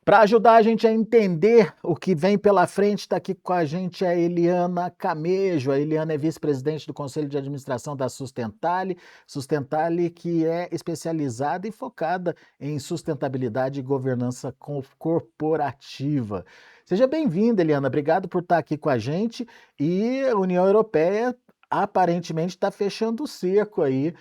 Para ajudar a gente a entender o que vem pela frente, está aqui com a gente a Eliana Camejo. A Eliana é vice-presidente do Conselho de Administração da Sustentale, Sustentale que é especializada e focada em sustentabilidade e governança corporativa. Seja bem-vinda, Eliana. Obrigado por estar aqui com a gente. E a União Europeia aparentemente está fechando o cerco aí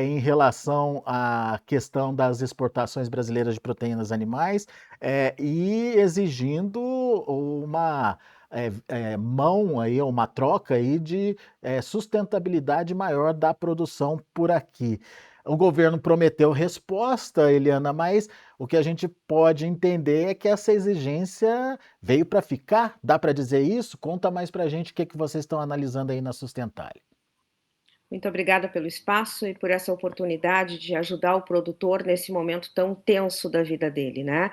em relação à questão das exportações brasileiras de proteínas animais e exigindo uma mão aí, uma troca aí de sustentabilidade maior da produção por aqui. O governo prometeu resposta, Eliana, mas o que a gente pode entender é que essa exigência veio para ficar. Dá para dizer isso? Conta mais para a gente o que vocês estão analisando aí na Sustentale. Muito obrigada pelo espaço e por essa oportunidade de ajudar o produtor nesse momento tão tenso da vida dele, né?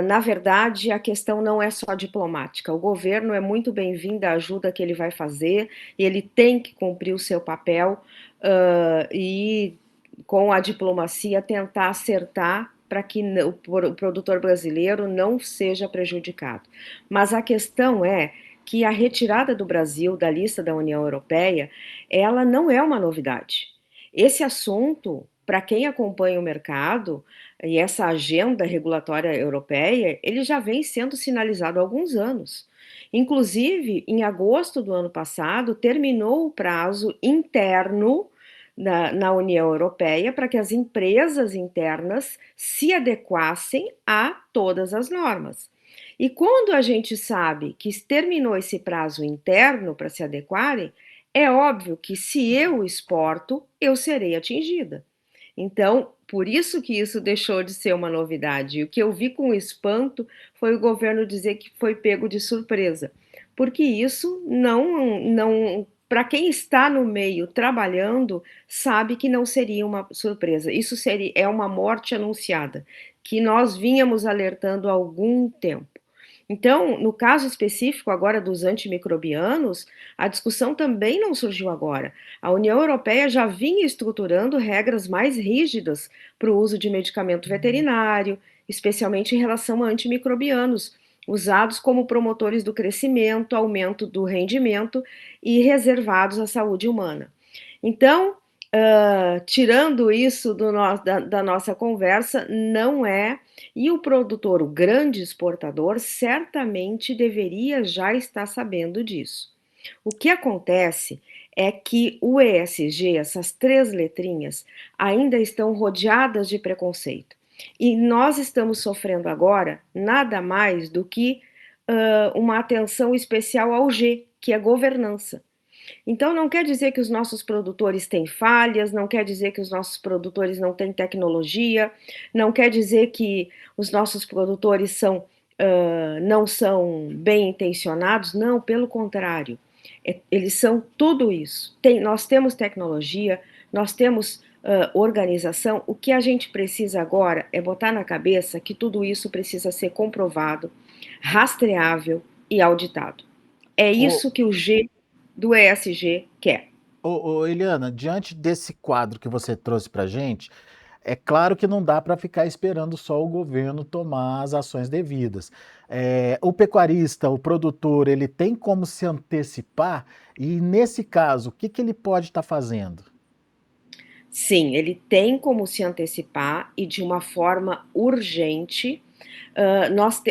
Na verdade, a questão não é só diplomática. O governo é muito bem-vindo à ajuda que ele vai fazer e ele tem que cumprir o seu papel e, com a diplomacia, tentar acertar para que o produtor brasileiro não seja prejudicado. Mas a questão é que a retirada do Brasil da lista da União Europeia, ela não é uma novidade. Esse assunto, para quem acompanha o mercado e essa agenda regulatória europeia, ele já vem sendo sinalizado há alguns anos. Inclusive, em agosto do ano passado, terminou o prazo interno na União Europeia para que as empresas internas se adequassem a todas as normas. E quando a gente sabe que terminou esse prazo interno para se adequarem, é óbvio que se eu exporto, eu serei atingida. Então, por isso que isso deixou de ser uma novidade. E o que eu vi com espanto foi o governo dizer que foi pego de surpresa, porque isso não, para quem está no meio trabalhando, sabe que não seria uma surpresa. Isso é uma morte anunciada, que nós vínhamos alertando há algum tempo. Então, no caso específico agora dos antimicrobianos, a discussão também não surgiu agora. A União Europeia já vinha estruturando regras mais rígidas para o uso de medicamento veterinário, especialmente em relação a antimicrobianos, usados como promotores do crescimento, aumento do rendimento e reservados à saúde humana. Então, tirando isso da nossa conversa, não é. E o produtor, o grande exportador, certamente deveria já estar sabendo disso. O que acontece é que o ESG, essas três letrinhas, ainda estão rodeadas de preconceito. E nós estamos sofrendo agora nada mais do que uma atenção especial ao G, que é governança. Então, não quer dizer que os nossos produtores têm falhas, não quer dizer que os nossos produtores não têm tecnologia, não quer dizer que os nossos produtores não são bem intencionados, não, pelo contrário. Eles são tudo isso. Nós temos tecnologia, nós temos organização. O que a gente precisa agora é botar na cabeça que tudo isso precisa ser comprovado, rastreável e auditado. É Ô, isso que o G do ESG quer. Eliana, diante desse quadro que você trouxe para a gente, é claro que não dá para ficar esperando só o governo tomar as ações devidas. O pecuarista, o produtor, ele tem como se antecipar e, nesse caso, o que que ele pode estar fazendo? Sim, ele tem como se antecipar e de uma forma urgente.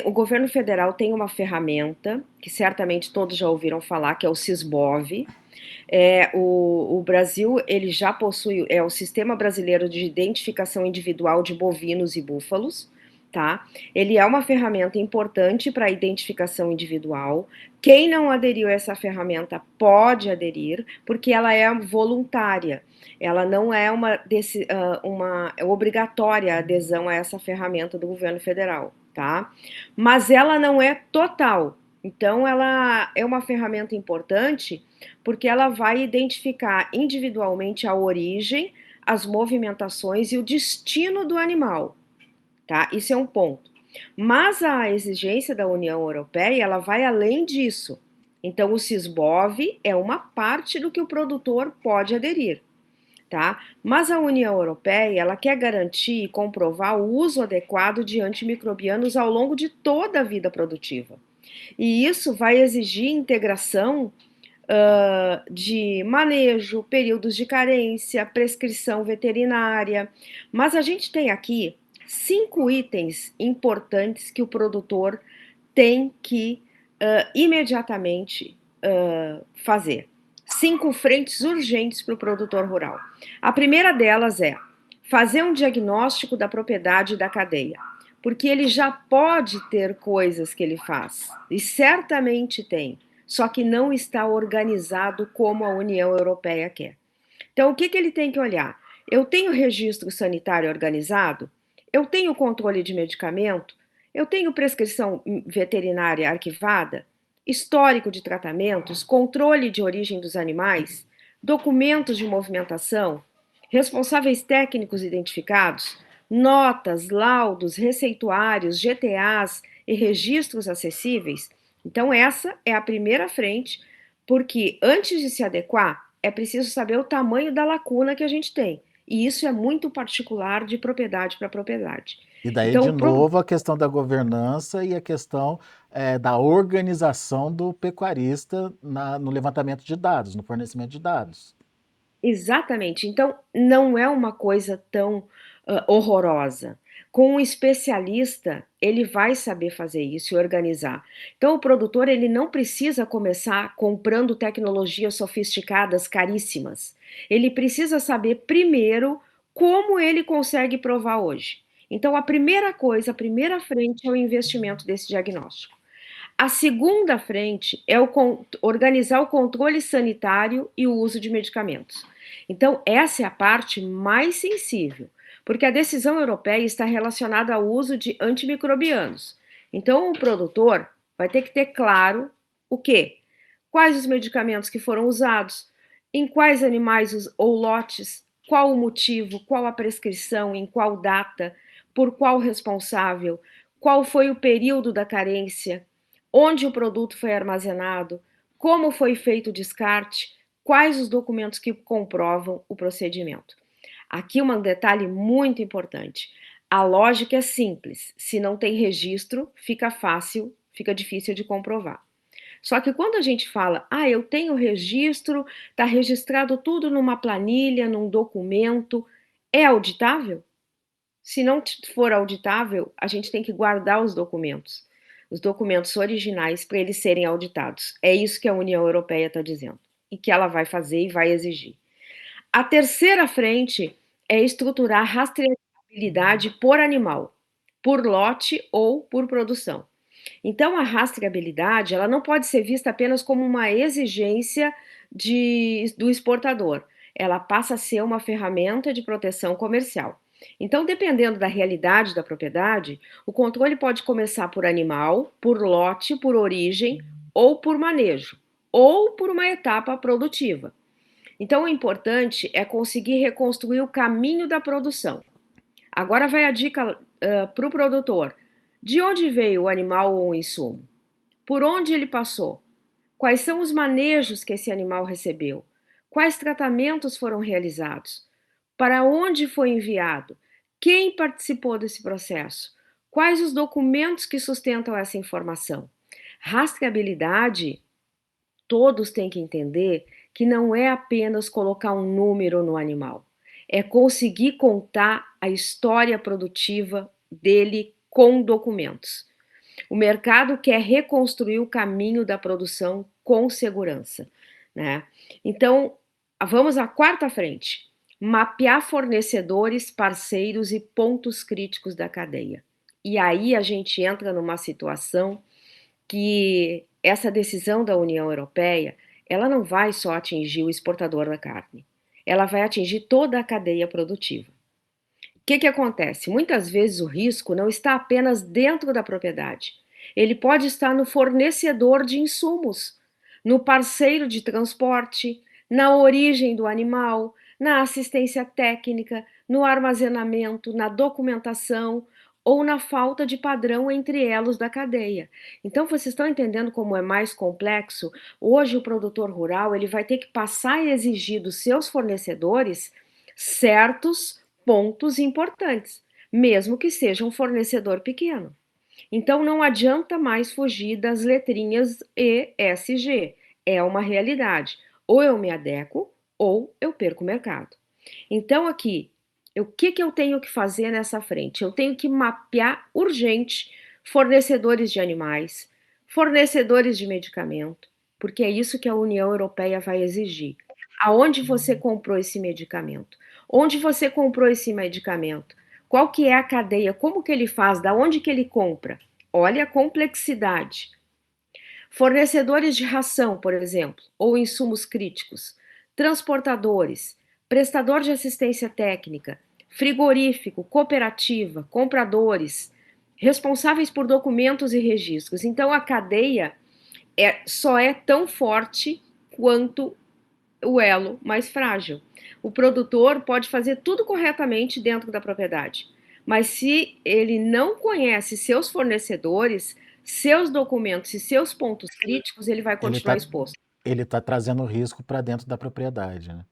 O governo federal tem uma ferramenta que certamente todos já ouviram falar, que é o Sisbov. O Brasil ele já possui o Sistema Brasileiro de Identificação Individual de Bovinos e Búfalos, tá? Ele é uma ferramenta importante para a identificação individual. Quem não aderiu a essa ferramenta pode aderir, porque ela é voluntária. Ela não é uma obrigatória a adesão a essa ferramenta do governo federal, tá? Mas ela não é total. Então, ela é uma ferramenta importante porque ela vai identificar individualmente a origem, as movimentações e o destino do animal, tá? Isso é um ponto. Mas a exigência da União Europeia, ela vai além disso. Então, o Sisbov é uma parte do que o produtor pode aderir. tá? Mas a União Europeia, ela quer garantir e comprovar o uso adequado de antimicrobianos ao longo de toda a vida produtiva. E isso vai exigir integração de manejo, períodos de carência, prescrição veterinária. Mas a gente tem aqui 5 itens importantes que o produtor tem que imediatamente fazer. 5 frentes urgentes para o produtor rural. A primeira delas é fazer um diagnóstico da propriedade da cadeia, porque ele já pode ter coisas que ele faz, e certamente tem, só que não está organizado como a União Europeia quer. Então, o que ele tem que olhar? Eu tenho registro sanitário organizado? Eu tenho controle de medicamento? Eu tenho prescrição veterinária arquivada? Histórico de tratamentos? Controle de origem dos animais? Documentos de movimentação? Responsáveis técnicos identificados? Notas, laudos, receituários, GTAs e registros acessíveis? Então, essa é a primeira frente, porque antes de se adequar, é preciso saber o tamanho da lacuna que a gente tem. E isso é muito particular de propriedade para propriedade. E daí, Então, de novo, a questão da governança e a questão da organização do pecuarista no levantamento de dados, no fornecimento de dados. exatamente. Então, não é uma coisa tão horrorosa. Com um especialista, ele vai saber fazer isso e organizar. Então, o produtor ele não precisa começar comprando tecnologias sofisticadas, caríssimas. Ele precisa saber primeiro como ele consegue provar hoje. Então, a primeira coisa, a primeira frente é o investimento desse diagnóstico. A segunda frente é organizar o controle sanitário e o uso de medicamentos. Então, essa é a parte mais sensível, porque a decisão europeia está relacionada ao uso de antimicrobianos. Então, o produtor vai ter que ter claro o quê? Quais os medicamentos que foram usados, em quais animais ou lotes, qual o motivo, qual a prescrição, em qual data, por qual responsável, qual foi o período da carência, onde o produto foi armazenado, como foi feito o descarte, quais os documentos que comprovam o procedimento. Aqui um detalhe muito importante. A lógica é simples. Se não tem registro, fica fácil, fica difícil de comprovar. Só que quando a gente fala, eu tenho registro, está registrado tudo numa planilha, num documento, é auditável? Se não for auditável, a gente tem que guardar os documentos originais, para eles serem auditados. É isso que a União Europeia está dizendo e que ela vai fazer e vai exigir. A terceira frente é estruturar rastreabilidade por animal, por lote ou por produção. Então, a rastreabilidade ela não pode ser vista apenas como uma exigência do exportador. Ela passa a ser uma ferramenta de proteção comercial. Então, dependendo da realidade da propriedade, o controle pode começar por animal, por lote, por origem, ou por manejo, ou por uma etapa produtiva. Então, o importante é conseguir reconstruir o caminho da produção. Agora vai a dica para o produtor. De onde veio o animal ou o insumo? Por onde ele passou? Quais são os manejos que esse animal recebeu? Quais tratamentos foram realizados? Para onde foi enviado? Quem participou desse processo? Quais os documentos que sustentam essa informação? Rastreabilidade, todos têm que entender que não é apenas colocar um número no animal, é conseguir contar a história produtiva dele com documentos. O mercado quer reconstruir o caminho da produção com segurança, né? Então, vamos à quarta frente: mapear fornecedores, parceiros e pontos críticos da cadeia. E aí a gente entra numa situação que essa decisão da União Europeia, ela não vai só atingir o exportador da carne, ela vai atingir toda a cadeia produtiva. O que acontece? Muitas vezes o risco não está apenas dentro da propriedade. Ele pode estar no fornecedor de insumos, no parceiro de transporte, na origem do animal, na assistência técnica, no armazenamento, na documentação ou na falta de padrão entre elos da cadeia. Então, vocês estão entendendo como é mais complexo? Hoje, o produtor rural ele vai ter que passar a exigir dos seus fornecedores certos pontos importantes, mesmo que seja um fornecedor pequeno. Então não adianta mais fugir das letrinhas ESG. É uma realidade. Ou eu me adequo ou eu perco o mercado. Então aqui, o que eu tenho que fazer nessa frente? Eu tenho que mapear urgente fornecedores de animais, fornecedores de medicamento, porque é isso que a União Europeia vai exigir. Aonde você comprou esse medicamento? Onde você comprou esse medicamento? Qual que é a cadeia? Como que ele faz? Da onde que ele compra? Olha a complexidade. Fornecedores de ração, por exemplo, ou insumos críticos, transportadores, prestador de assistência técnica, frigorífico, cooperativa, compradores, responsáveis por documentos e registros. Então a cadeia só é tão forte quanto o elo mais frágil. O produtor pode fazer tudo corretamente dentro da propriedade, mas se ele não conhece seus fornecedores, seus documentos e seus pontos críticos, ele vai Ele continuar está exposto. ele tá trazendo risco para dentro da propriedade, né?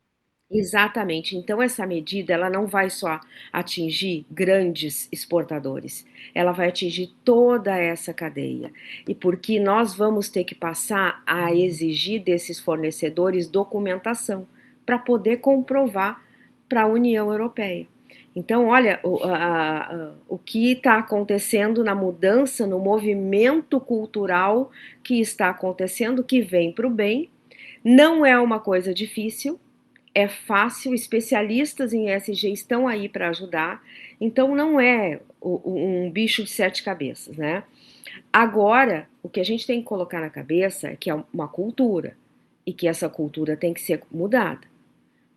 Exatamente. Então essa medida, ela não vai só atingir grandes exportadores, ela vai atingir toda essa cadeia. E porque nós vamos ter que passar a exigir desses fornecedores documentação para poder comprovar para a União Europeia. Então, olha o que está acontecendo na mudança, no movimento cultural que está acontecendo, que vem para o bem. Não é uma coisa difícil, é fácil, especialistas em ESG estão aí para ajudar, então não é um bicho de sete cabeças, né? Agora, o que a gente tem que colocar na cabeça é que é uma cultura e que essa cultura tem que ser mudada,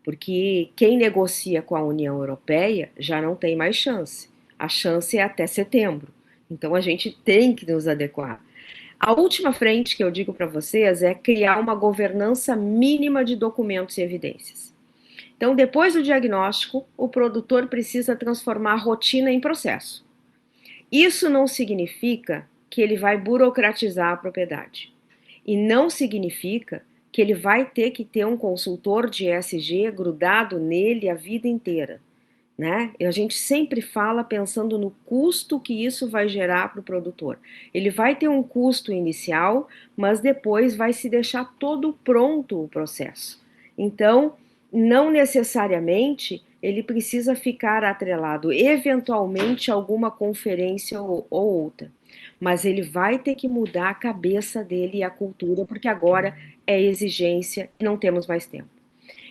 porque quem negocia com a União Europeia já não tem mais chance. A chance é até setembro. Então a gente tem que nos adequar. A última frente que eu digo para vocês é criar uma governança mínima de documentos e evidências. Então, depois do diagnóstico, o produtor precisa transformar a rotina em processo. Isso não significa que ele vai burocratizar a propriedade. E não significa que ele vai ter que ter um consultor de ESG grudado nele a vida inteira, né? A gente sempre fala pensando no custo que isso vai gerar para o produtor. Ele vai ter um custo inicial, mas depois vai se deixar todo pronto o processo. Então, não necessariamente ele precisa ficar atrelado, eventualmente, a alguma conferência ou outra. Mas ele vai ter que mudar a cabeça dele e a cultura, porque agora é exigência e não temos mais tempo.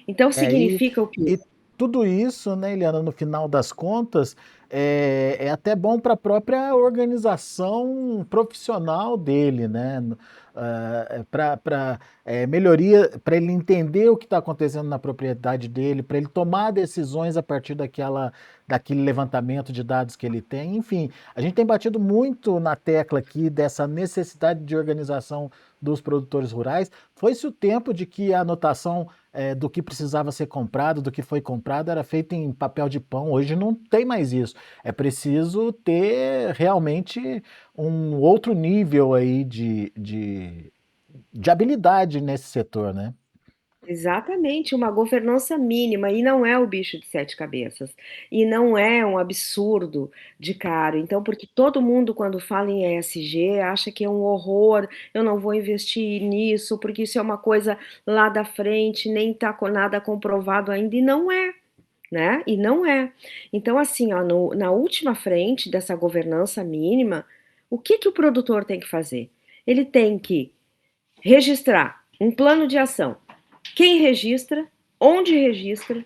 Então, É, e, significa o quê? e tudo isso, né, Eliana, no final das contas, é até bom para a própria organização profissional dele, né? Para melhoria, para ele entender o que está acontecendo na propriedade dele, para ele tomar decisões a partir daquele levantamento de dados que ele tem. Enfim, a gente tem batido muito na tecla aqui dessa necessidade de organização dos produtores rurais. Foi-se o tempo de que a anotação do que precisava ser comprado, do que foi comprado, era feito em papel de pão. Hoje não tem mais isso. É preciso ter realmente um outro nível aí de habilidade nesse setor, né? Exatamente, uma governança mínima, e não é o bicho de sete cabeças, e não é um absurdo de caro. Então, porque todo mundo, quando fala em ESG, acha que é um horror, eu não vou investir nisso, porque isso é uma coisa lá da frente, nem está com nada comprovado ainda, e não é, né? E não é. Então, assim, ó, na última frente dessa governança mínima, o que que o produtor tem que fazer? Ele tem que registrar um plano de ação, quem registra, onde registra,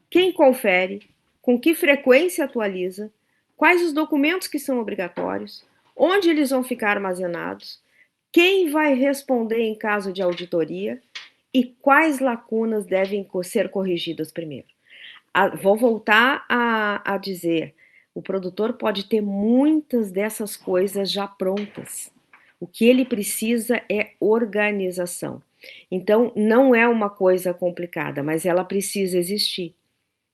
quem confere, com que frequência atualiza, quais os documentos que são obrigatórios, onde eles vão ficar armazenados, quem vai responder em caso de auditoria e quais lacunas devem ser corrigidas primeiro. Vou voltar a dizer: o produtor pode ter muitas dessas coisas já prontas. O que ele precisa é organização. Então, não é uma coisa complicada, mas ela precisa existir,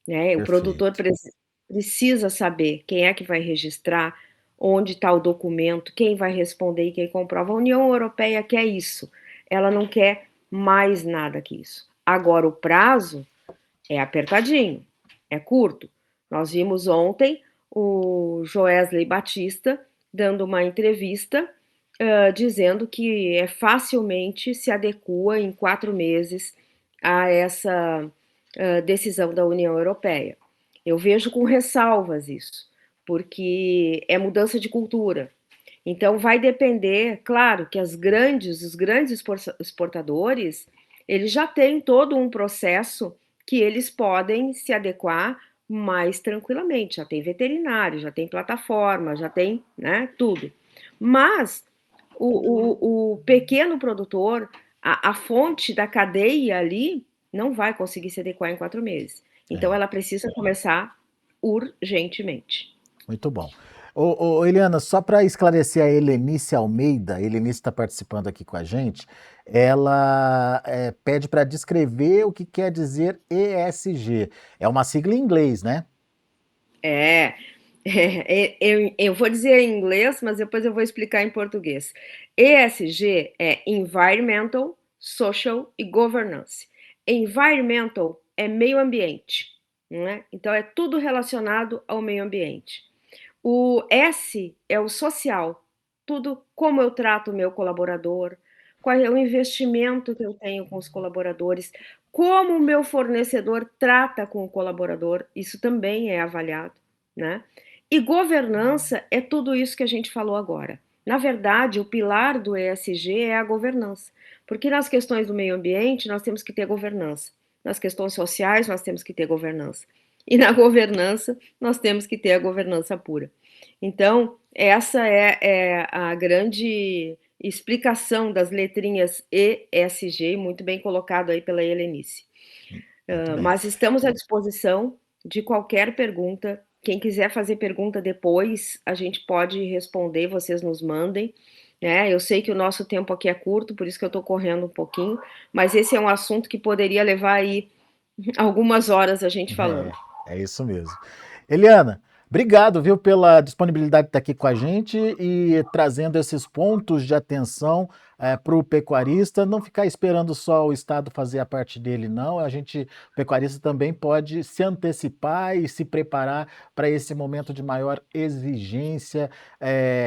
né? O produtor Perfeito. precisa saber quem é que vai registrar, onde está o documento, quem vai responder e quem comprova. A União Europeia quer isso, ela não quer mais nada que isso. Agora, o prazo é apertadinho. é curto. Nós vimos ontem o Joesley Batista dando uma entrevista dizendo que facilmente se adequa em 4 meses a essa decisão da União Europeia. Eu vejo com ressalvas isso, porque é mudança de cultura. Então vai depender, claro, que os grandes exportadores, eles já têm todo um processo que eles podem se adequar mais tranquilamente. Já tem veterinário, já tem plataforma, já tem, né, tudo. Mas o pequeno produtor, a fonte da cadeia ali, não vai conseguir se adequar em 4 meses. Então É, ela precisa começar urgentemente. muito bom. Eliana, só para esclarecer a Helenice Almeida, a Helenice está participando aqui com a gente, ela pede para descrever o que quer dizer ESG. É uma sigla em inglês, né? É, eu vou dizer em inglês, mas depois eu vou explicar em português. ESG é Environmental, Social e Governance. Environmental é meio ambiente, não é? Então é tudo relacionado ao meio ambiente. O S é o social, tudo como eu trato o meu colaborador, qual é o investimento que eu tenho com os colaboradores, como o meu fornecedor trata com o colaborador, isso também é avaliado, né? E governança é tudo isso que a gente falou agora. Na verdade, o pilar do ESG é a governança, porque nas questões do meio ambiente nós temos que ter governança, nas questões sociais nós temos que ter governança, e na governança nós temos que ter a governança pura. Então, essa é a grande explicação das letrinhas ESG, muito bem colocado aí pela Helenice. Muito bem. Mas estamos à disposição de qualquer pergunta. Quem quiser fazer pergunta depois, a gente pode responder, vocês nos mandem. Né? Eu sei que o nosso tempo aqui é curto, por isso que eu estou correndo um pouquinho, mas esse é um assunto que poderia levar aí algumas horas a gente falando. É isso mesmo. Eliana, obrigado, viu, pela disponibilidade de estar aqui com a gente e trazendo esses pontos de atenção para o pecuarista, não ficar esperando só o Estado fazer a parte dele, não. O pecuarista também pode se antecipar e se preparar para esse momento de maior exigência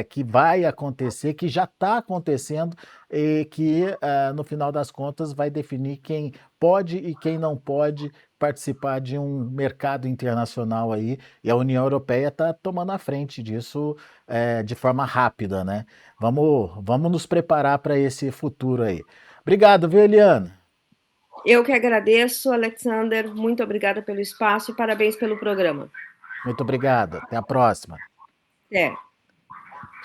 que vai acontecer, que já está acontecendo e que, no final das contas, vai definir quem pode e quem não pode participar de um mercado internacional aí, e a União Europeia está tomando a frente disso de forma rápida, né? Vamos nos preparar para esse futuro aí. Obrigado, viu, Eliana? Eu que agradeço, Alexander. Muito obrigada pelo espaço e parabéns pelo programa. Muito obrigado. Até a próxima. É.